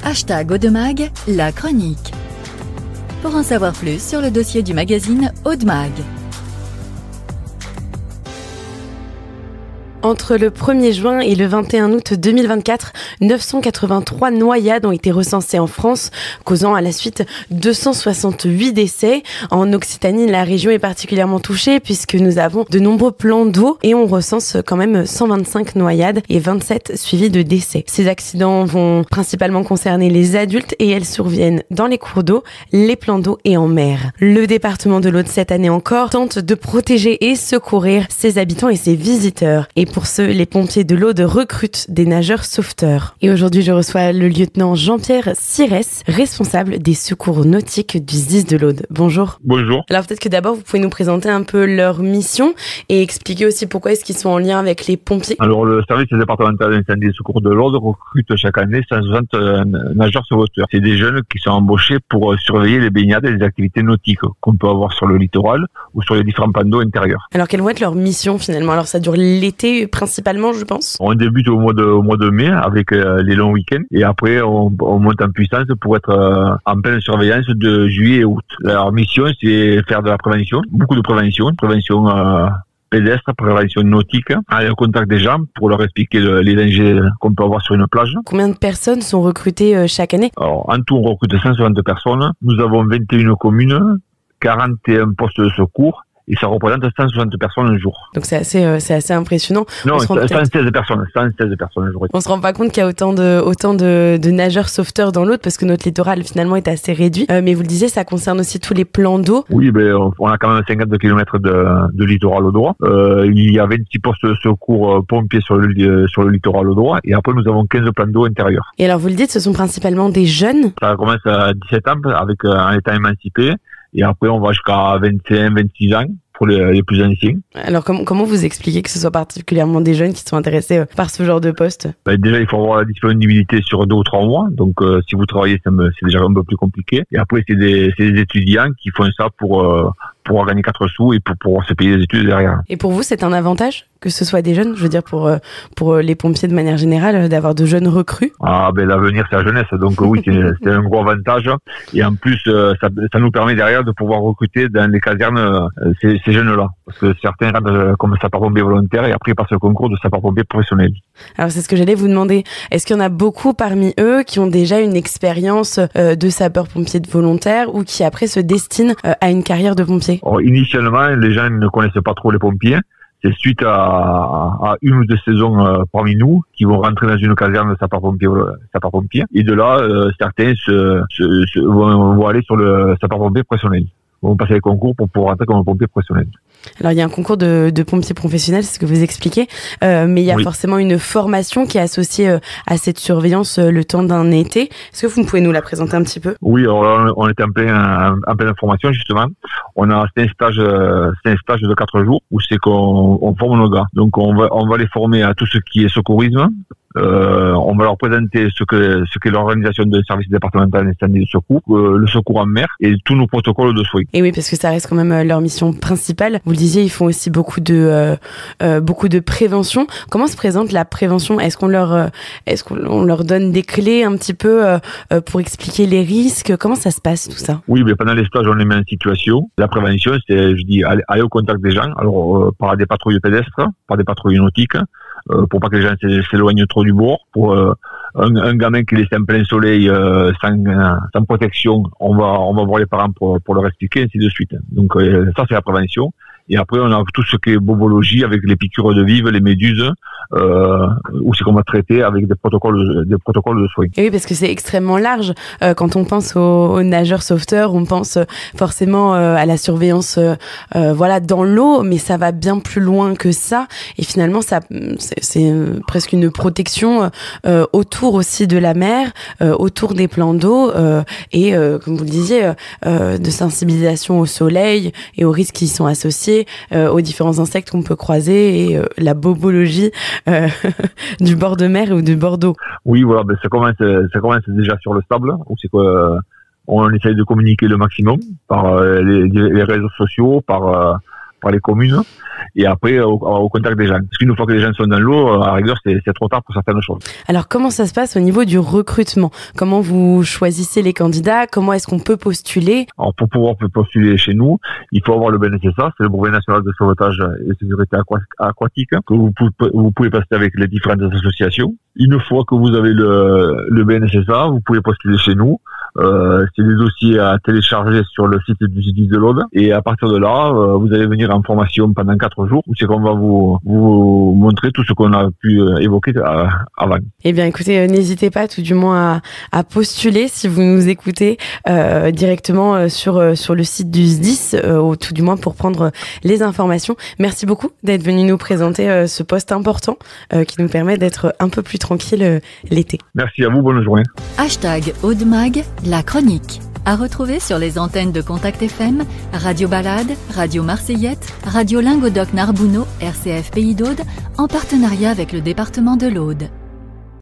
#Audemag, la chronique. Pour en savoir plus sur le dossier du magazine Audemag. Entre le 1er juin et le 21 août 2024, 983 noyades ont été recensées en France, causant à la suite 268 décès. En Occitanie, la région est particulièrement touchée puisque nous avons de nombreux plans d'eau et on recense quand même 125 noyades et 27 suivis de décès. Ces accidents vont principalement concerner les adultes et elles surviennent dans les cours d'eau, les plans d'eau et en mer. Le département de l'Aude, cette année encore, tente de protéger et secourir ses habitants et ses visiteurs. Et pour ce, les pompiers de l'Aude recrutent des nageurs sauveteurs. Et aujourd'hui, je reçois le lieutenant Jean-Pierre Sirès, responsable des secours nautiques du SDIS de l'Aude. Bonjour. Bonjour. Alors peut-être que d'abord, vous pouvez nous présenter un peu leur mission et expliquer aussi pourquoi est-ce qu'ils sont en lien avec les pompiers. Alors le service départemental d'incendie et de secours de l'Aude recrute chaque année 160 nageurs sauveteurs. C'est des jeunes qui sont embauchés pour surveiller les baignades et les activités nautiques qu'on peut avoir sur le littoral ou sur les différents plans d'eau intérieurs. Alors quelle va être leur mission finalement? Alors ça dure l'été principalement, je pense. On débute au mois de mai avec les longs week-ends et après on monte en puissance pour être en pleine surveillance de juillet et août. Leur mission, c'est faire de la prévention, beaucoup de prévention pédestre, prévention nautique, aller au contact des gens pour leur expliquer les dangers qu'on peut avoir sur une plage. Combien de personnes sont recrutées chaque année? Alors, en tout, on recrute 160 personnes. Nous avons 21 communes, 41 postes de secours. Et ça représente 160 personnes un jour. Donc c'est assez impressionnant. Non, 116 personnes un jour. On se rend pas compte qu'il y a autant de nageurs sauveteurs dans l'Aude parce que notre littoral finalement est assez réduit. Mais vous le disiez, ça concerne aussi tous les plans d'eau. Oui, on a quand même 50 km de littoral audois. Il y a 26 postes de secours pompiers sur le littoral audois. Et après, nous avons 15 plans d'eau intérieurs. Et alors vous le dites, ce sont principalement des jeunes. Ça commence à 17 ans avec un état émancipé. Et après, on va jusqu'à 25, 26 ans pour les plus anciens. Alors, comment vous expliquez que ce soit particulièrement des jeunes qui sont intéressés par ce genre de poste? Déjà, il faut avoir la disponibilité sur 2 ou 3 mois. Donc, si vous travaillez, c'est déjà un peu plus compliqué. Et après, c'est des étudiants qui font ça pour gagner 4 sous et pour pouvoir se payer les études derrière. Et pour vous, c'est un avantage que ce soit des jeunes? Je veux dire, pour les pompiers de manière générale, d'avoir de jeunes recrues? L'avenir, c'est la jeunesse. Donc oui, c'est un gros avantage. Et en plus, ça nous permet derrière de pouvoir recruter dans les casernes ces jeunes-là. Parce que certains rentrent comme sapeurs-pompiers volontaires et après ils passent le concours de sapeurs-pompiers professionnels. Alors c'est ce que j'allais vous demander. Est-ce qu'il y en a beaucoup parmi eux qui ont déjà une expérience de sapeurs-pompiers volontaires ou qui après se destinent à une carrière de pompier? Initialement, les gens ne connaissent pas trop les pompiers. C'est suite à une ou deux saisons parmi nous qui vont rentrer dans une caserne de sapeurs-pompiers. Et de là, certains vont aller sur le sapeur-pompier professionnel. Vont passer les concours pour pouvoir rentrer comme pompier professionnel. Alors il y a un concours de pompiers professionnels, c'est ce que vous expliquez, mais il y a forcément une formation qui est associée à cette surveillance le temps d'un été. Est-ce que vous pouvez nous la présenter un petit peu? Oui, alors là, on est en pleine formation justement. C'est un stage de 4 jours où c'est qu'on forme nos gars. Donc on va les former à tout ce qui est secourisme. On va leur présenter ce qu'est l'organisation d'un service départemental d'incendie et de secours, le secours en mer et tous nos protocoles de soins. Et oui, parce que ça reste quand même leur mission principale. Vous le disiez, ils font aussi beaucoup de prévention. Comment se présente la prévention? Est-ce qu'on leur donne des clés un petit peu pour expliquer les risques? Comment ça se passe tout ça? Oui, mais pendant les stages, on les met en situation. La prévention, c'est, aller au contact des gens. Alors par des patrouilles pédestres, par des patrouilles nautiques. Pour pas que les gens s'éloignent trop du bord. Pour un gamin qui laisse en plein soleil sans protection, on va voir les parents pour leur expliquer, ainsi de suite. Donc ça, c'est la prévention. Et après, on a tout ce qui est bobologie avec les piqûres de vives, les méduses, où c'est qu'on va traiter avec des protocoles de soins. Et oui, parce que c'est extrêmement large. Quand on pense aux nageurs sauveteurs, on pense forcément à la surveillance dans l'eau, mais ça va bien plus loin que ça. Et finalement, c'est presque une protection autour aussi de la mer, autour des plans d'eau, et comme vous le disiez, de sensibilisation au soleil et aux risques qui y sont associés, aux différents insectes qu'on peut croiser et la bobologie du bord de mer ou du bord d'eau. Oui, voilà, ça commence déjà sur le sable, où c'est qu'on essaye de communiquer le maximum par les réseaux sociaux, par par les communes. Et après, au contact des gens. Parce qu'une fois que les gens sont dans l'eau, à la rigueur, c'est trop tard pour certaines choses. Alors, comment ça se passe au niveau du recrutement? Comment vous choisissez les candidats? Comment est-ce qu'on peut postuler? Alors, pour pouvoir postuler chez nous, il faut avoir le BNSSA, c'est le brevet national de sauvetage et sécurité aquatique, que vous pouvez passer avec les différentes associations. Une fois que vous avez le BNSSA, vous pouvez postuler chez nous. C'est des dossiers à télécharger sur le site du SDIS de l'Aude. Et à partir de là, vous allez venir en formation pendant 4 jours, où c'est qu'on va vous montrer tout ce qu'on a pu évoquer avant. Eh bien, écoutez, n'hésitez pas tout du moins à postuler si vous nous écoutez directement sur le site du SDIS, ou tout du moins pour prendre les informations. Merci beaucoup d'être venu nous présenter ce poste important qui nous permet d'être un peu plus tranquille l'été. Merci à vous, bonne journée. #Aude-Mag, la chronique. À retrouver sur les antennes de Contact FM, Radio Balade, Radio Marseillette, Radio Lingodoc Narbonneau, RCF Pays d'Aude, en partenariat avec le département de l'Aude.